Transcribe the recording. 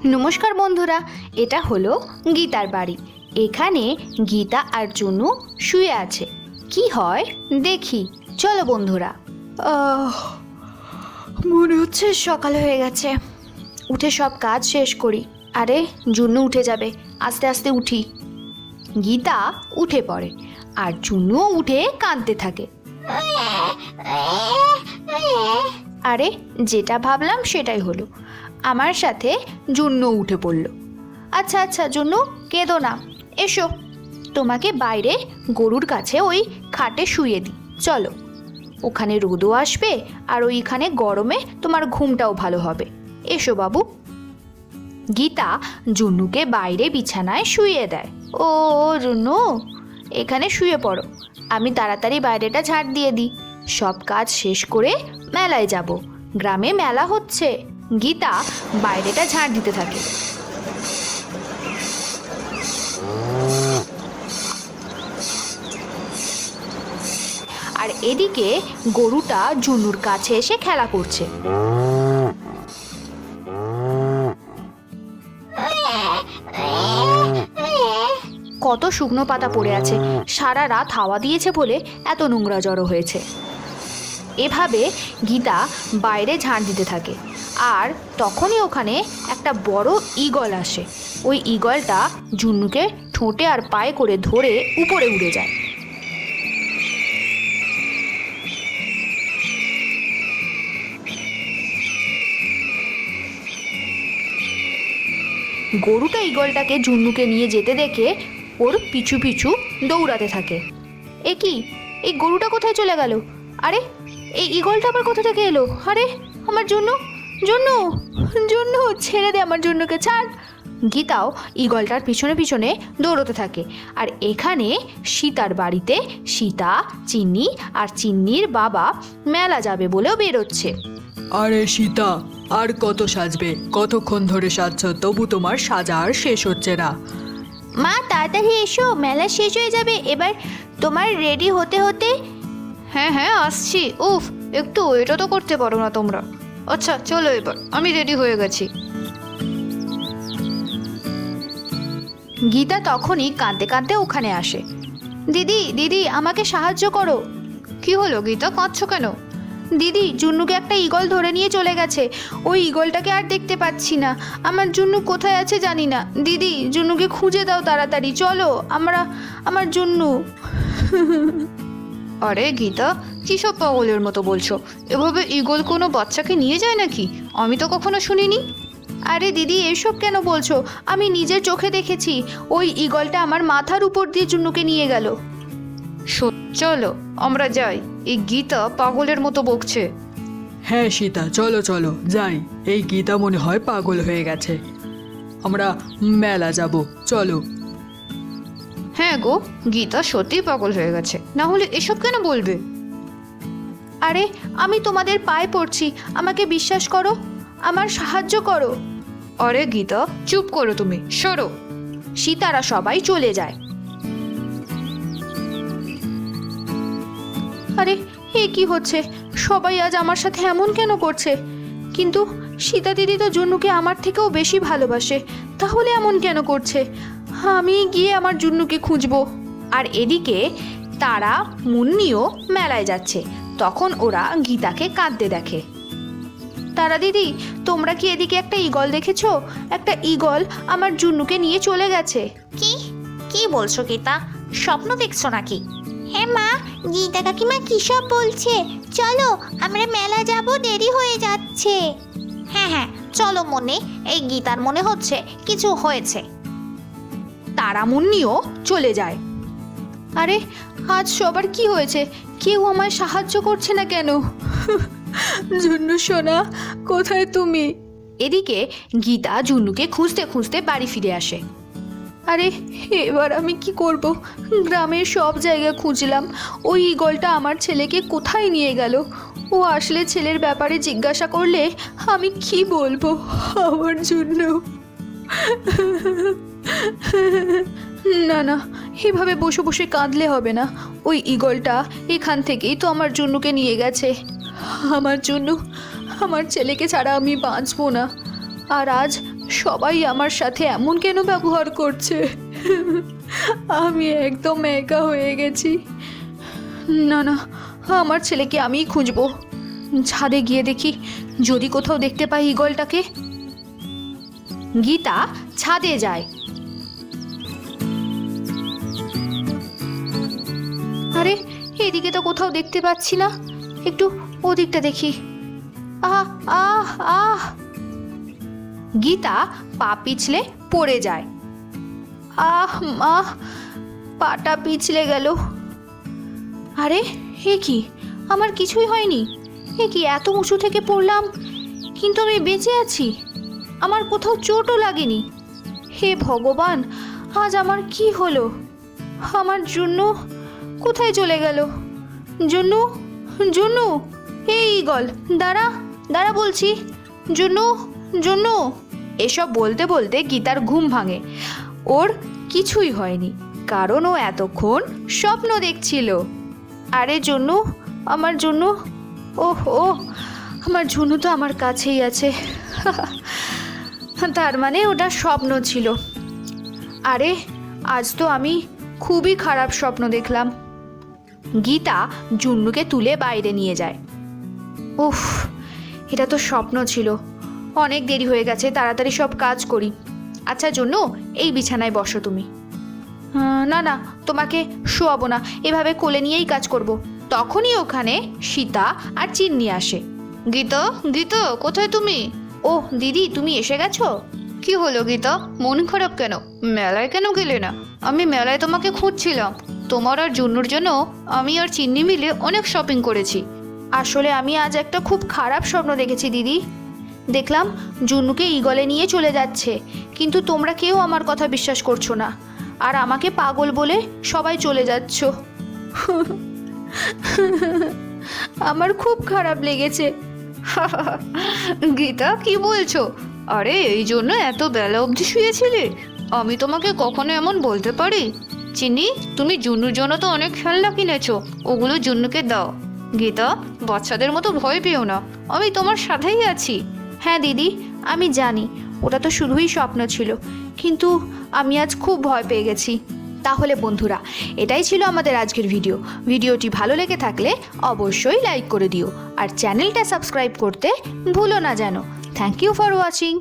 নমস্কার বন্ধুরা, এটা হলো গীতার বাড়ি। এখানে গীতা আর জুনু শুয়ে আছে। কি হয় দেখি, চলো বন্ধুরা। মনে হচ্ছে সকাল হয়ে গেছে, উঠে সব কাজ শেষ করি। আরে জুনু উঠে যাবে, আস্তে আস্তে উঠি। গীতা উঠে পড়ে আর জুনুও উঠে কাঁদতে থাকে। আরে যেটা ভাবলাম সেটাই হলো, আমার সাথে জুন্নু উঠে পড়ল। আচ্ছা আচ্ছা জুন্নু, কেঁদো না, এসো তোমাকে বাইরে গরুর কাছে ওই খাটে শুইয়ে দিই। চলো, ওখানে রোদও আসবে আর ওইখানে গরমে তোমার ঘুমটাও ভালো হবে। এসো বাবু। গীতা জুন্নুকে বাইরে বিছানায় শুইয়ে দেয়। ও জুন্নু, এখানে শুয়ে পড়ো, আমি তাড়াতাড়ি বাইরেটা ঝাড় দিয়ে দিই। সব কাজ শেষ করে মেলায় যাব, গ্রামে মেলা হচ্ছে। গীতা বাইরেটা ঝাড় দিতে থাকে। আর এদিকে গরুটা জুনুর কাছে এসে খেলা করছে। কত শুকনো পাতা পড়ে আছে, সারা রাত হাওয়া দিয়েছে বলে এত নোংরা জড়ো হয়েছে। এভাবে গীতা বাইরে ঝাড় দিতে থাকে। আর তখনই ওখানে একটা বড় ঈগল আসে। ওই ঈগলটা জুন্নুকে ঠোঁটে আর পায়ে করে ধরে উপরে উড়ে যায়। গরুটা ঈগলটাকে জুন্নুকে নিয়ে যেতে দেখে ওর পিছু পিছু দৌড়াতে থাকে। এ কি, এই গরুটা কোথায় চলে গেল? আরে এই ঈগলটা আবার কোথা থেকে এলো? আরে আমার জন্য, জন্য জন্য ছেড়ে দে, আমার জন্যকে ছাড়। গীতাও ঈগলটার পিছনে পিছনে দৌড়তে থাকে। আর এখানে সীতার বাড়িতে সীতা, চিন্নি আর চিন্নির বাবা মেলা যাবে বলেও বেরোচ্ছে। আরে সীতা, আর কত সাজবে? কতক্ষণ ধরে সাজছ, তবু তোমার সাজা আর শেষ হচ্ছে না। মা তাড়াতাড়ি এসো, মেলা শেষ হয়ে যাবে এবার তোমার রেডি হতে হতে। হ্যাঁ হ্যাঁ আসছি। উফ, একটু ওয়েটও তো করতে পারো না তোমরা। আচ্ছা চলো, এবার আমি রেডি হয়ে গেছি। গীতা তখনই কাঁদতে কাঁদতে ওখানে আসে। দিদি দিদি, আমাকে সাহায্য করো। কি হলো গীতা, কাঁদছো কেন? দিদি, জুন্নুকে একটা ঈগল ধরে নিয়ে চলে গেছে, ওই ঈগলটাকে আর দেখতে পাচ্ছি না। আমার জুন্নু কোথায় আছে জানি না। দিদি, জুন্নুকে খুঁজে দাও তাড়াতাড়ি, চলো আমার জুন্নু। আরে গীতা, কী সব পাগলের মতো বলছো? এভাবে ঈগল কোনো বাচ্চাকে নিয়ে যায় নাকি? আমি তো কখনো শুনিনি। আরে দিদি, এসব কেন বলছো? আমি নিজের চোখে দেখেছি, ওই ঈগলটা আমার মাথার উপর দিয়ে জুন্নুকে নিয়ে গেল। চলো আমরা যাই, এই গীতা পাগলের মতো বকছে। হ্যাঁ সীতা, চলো চলো যাই। এই গীতা মনে হয় পাগল হয়ে গেছে, আমরা মেলা যাব, চলো। হ্যাঁ গো, গীতা সত্যিই পাগল হয়ে গেছে, না হলে এসব কেন বলবে? আরে আমি তোমাদের পায়ে পড়ছি, আমাকে বিশ্বাস করো, আমার সাহায্য করো। আরে গীতা, চুপ করো তুমি, সরো। সীতারা সবাই চলে যায়। আরে এ কি হচ্ছে? সবাই আজ আমার সাথে এমন কেন করছে? কিন্তু সীতা দিদি তো জুন্নুকে আমার থেকেও বেশি ভালোবাসে, তাহলে এমন কেন করছে? আমি গিয়ে আমার জুন্নুকে খুঁজবো। আর এদিকে তারা মুন্নিও মেলায় যাচ্ছে। তখন ওরা গীতাকে কাঁদতে দেখে। তারা দিদি, তোমরা কি এদিকে একটা ঈগল দেখেছো? একটা ঈগল আমার জুন্নুকে নিয়ে চলে গেছে। কি কি বলছো গীতা? স্বপ্ন দেখছো নাকি? হ্যাঁ মা, গীতা কাকিমা কি সব বলছে? চলো আমরা মেলা যাব, দেরি হয়ে যাচ্ছে। হ্যাঁ হ্যাঁ চলো মনে, এই গীতার মনে হচ্ছে কিছু হয়েছে। তারা মুন্নিও চলে যায়। আরে আজ সবার কি হয়েছে? কেউ আমায় সাহায্য করছে না কেন? জুন্নু সোনা, কোথায় তুমি? এদিকে গীতা জুন্নুকে খুঁজতে খুঁজতে বাড়ি ফিরে আসে। আরে এবার আমি কি করব? গ্রামের সব জায়গা খুঁজলাম, ওই ঈগলটা আমার ছেলেকে কোথায় নিয়ে গেল? ও আসলে ছেলের ব্যাপারে জিজ্ঞাসা করলে আমি কি বলবো? আমার জন্য না না, এভাবে বসে বসে কাঁদলে হবে না। ওই ঈগলটা এখান থেকেই তো আমার জুন্নুকে নিয়ে গেছে। আমার জন্য, আমার ছেলেকে ছাড়া আমি বাঁচবো না। আর আজ সবাই আমার সাথে এমন কেন ব্যবহার করছে? আমি একদম একা হয়ে গেছি। না না, আমার ছেলেকে আমিই খুঁজবো। ছাদে গিয়ে দেখি যদি কোথাও দেখতে পাই ঈগলটাকে। গীতা ছাদে যায়। আরে এদিকে তো কোথাও দেখতে পাচ্ছি না, একটু ওদিকটা দেখি। আহ আহ আহ! গীতা পা পিছলে পড়ে যায়। আহ মা, পাটা পিছলে গেল। আরে এ কি, আমার কিছুই হয়নি। এ কি, এত উঁচু থেকে পড়লাম কিন্তু আমি বেঁচে আছি, আমার কোথাও চোটও লাগেনি। হে ভগবান, আজ আমার কি হলো? আমার জন্য কোথায় চলে গেল? জুন্নু, জুন্নু, এই ঈগল, দাঁড়া দাঁড়া বলছি। জুন্নু, জুন্নু। এসব বলতে বলতে গীতার ঘুম ভাঙে। ওর কিছুই হয়নি, কারণ ও এতক্ষণ স্বপ্ন দেখছিল। আরে জুন্নু, আমার জুন্নু, ওহ ও, আমার জুন্নু তো আমার কাছেই আছে। তার মানে ওটা স্বপ্ন ছিল। আরে আজ তো আমি খুবই খারাপ স্বপ্ন দেখলাম। গীতা জুন্নুকে তুলে বাইরে নিয়ে যায়। উফ, এটা তো স্বপ্ন ছিল। অনেক দেরি হয়ে গেছে, তাড়াতাড়ি সব কাজ করি। আচ্ছা জুন্নু, এই বিছানায় বসো তুমি। না না, তোমাকে শোয়াবো না, এভাবে কোলে নিয়েই কাজ করব। তখনই ওখানে সীতা আর চিন্নি আসে। গীতা, গীতা, কোথায় তুমি? ওহ দিদি, তুমি এসে গেছো? কি হলো গীতা, মন খারাপ কেন? মেলায় কেন গেলে না? আমি মেলায় তোমাকে খুঁজছিলাম। তোমার আর জুন্নুর জন্য আমি আর চিন্নি মিলে অনেক শপিং করেছি। আসলে আমি আজ একটা খুব খারাপ স্বপ্ন দেখেছি দিদি। দেখলাম জুন্নুকে ঈগলে নিয়ে চলে যাচ্ছে, কিন্তু তোমরা কেউ আমার কথা বিশ্বাস করছো না, আর আমাকে পাগল বলে সবাই চলে যাচ্ছ। আমার খুব খারাপ লেগেছে। গীতা, কি বলছো? আরে এই জন্য এত বেলা অবধি শুয়েছিলে? আমি তোমাকে কখনো এমন বলতে পারি? চিনি, তুমি জুন্নুর জন্য তো অনেক খেলনা কিনেছো, ওগুলো জুন্নুকে দাও। গীতা, বাচ্চাদের মতো ভয় পেও না, আমি তোমার সাথেই আছি। হ্যাঁ দিদি, আমি জানি ওটা তো শুধুই স্বপ্ন ছিল, কিন্তু আমি আজ খুব ভয় পেয়ে গেছি। তাহলে বন্ধুরা, এটাই ছিল আমাদের আজকের ভিডিওটি ভালো লেগে থাকলে অবশ্যই লাইক করে দিও, আর চ্যানেলটা সাবস্ক্রাইব করতে ভুলো না যেন। Thank you for watching.